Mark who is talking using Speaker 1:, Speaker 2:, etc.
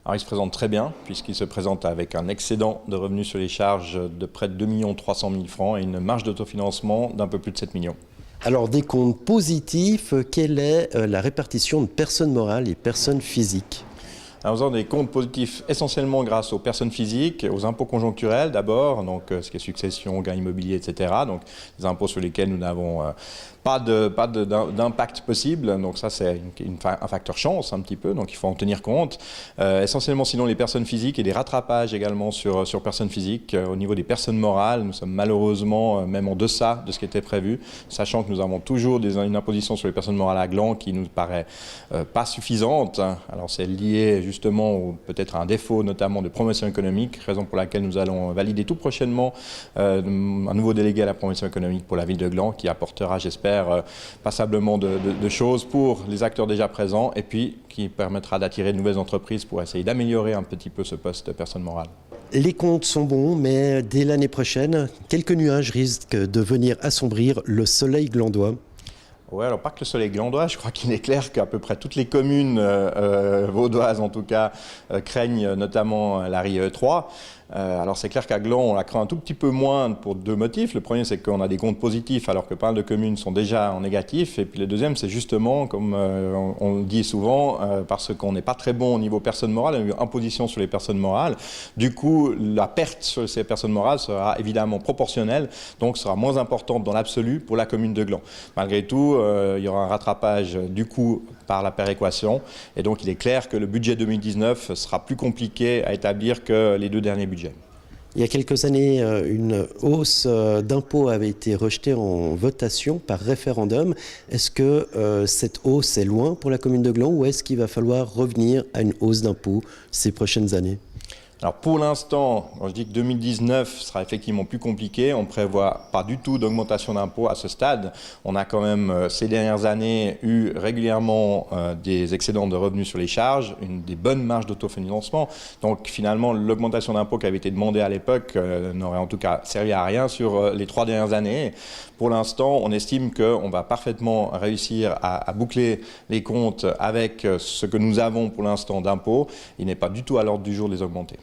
Speaker 1: Alors, il se présente très bien, puisqu'il se présente avec un excédent de revenus sur les charges de près de 2 300 000 francs et une marge d'autofinancement d'un peu plus de 7 millions.
Speaker 2: Alors, des comptes positifs, quelle est la répartition de personnes morales et personnes physiques ?
Speaker 1: Alors, nous avons des comptes positifs essentiellement grâce aux personnes physiques, aux impôts conjoncturels d'abord, donc ce qui est succession, gains immobiliers, etc. Donc des impôts sur lesquels nous n'avons pas d'impact possible. Donc ça, c'est un facteur chance un petit peu, donc il faut en tenir compte. Essentiellement sinon les personnes physiques et des rattrapages également sur personnes physiques. Au niveau des personnes morales, nous sommes malheureusement même en deçà de ce qui était prévu, sachant que nous avons toujours une imposition sur les personnes morales à Gland qui nous paraît pas suffisante. Alors c'est lié justement peut-être à un défaut notamment de promotion économique, raison pour laquelle nous allons valider tout prochainement un nouveau délégué à la promotion économique pour la ville de Gland qui apportera, j'espère, passablement de choses pour les acteurs déjà présents et puis qui permettra d'attirer de nouvelles entreprises pour essayer d'améliorer un petit peu ce poste de personne morale.
Speaker 2: Les comptes sont bons, mais dès l'année prochaine, quelques nuages risquent de venir assombrir le soleil glandois.
Speaker 1: Oui, alors pas que le soleil glandois, je crois qu'il est clair qu'à peu près toutes les communes vaudoises en tout cas craignent notamment la RIE 3. Alors c'est clair qu'à Gland on la craint un tout petit peu moins pour deux motifs. Le premier c'est qu'on a des comptes positifs alors que pas mal de communes sont déjà en négatif. Et puis le deuxième c'est justement, comme on le dit souvent, parce qu'on n'est pas très bon au niveau personnes morales, il y a une imposition sur les personnes morales. Du coup la perte sur ces personnes morales sera évidemment proportionnelle, donc sera moins importante dans l'absolu pour la commune de Gland. Malgré tout, il y aura un rattrapage du coût par la péréquation et donc il est clair que le budget 2019 sera plus compliqué à établir que les deux derniers budgets.
Speaker 2: Il y a quelques années, une hausse d'impôts avait été rejetée en votation par référendum. Est-ce que cette hausse est loin pour la commune de Gland ou est-ce qu'il va falloir revenir à une hausse d'impôts ces prochaines années ?
Speaker 1: Alors pour l'instant, quand je dis que 2019 sera effectivement plus compliqué, on ne prévoit pas du tout d'augmentation d'impôts à ce stade. On a quand même ces dernières années eu régulièrement des excédents de revenus sur les charges, des bonnes marges d'autofinancement. Donc finalement, l'augmentation d'impôts qui avait été demandée à l'époque n'aurait en tout cas servi à rien sur les 3 dernières années. Pour l'instant, on estime qu'on va parfaitement réussir à boucler les comptes avec ce que nous avons pour l'instant d'impôts. Il n'est pas du tout à l'ordre du jour de les augmenter.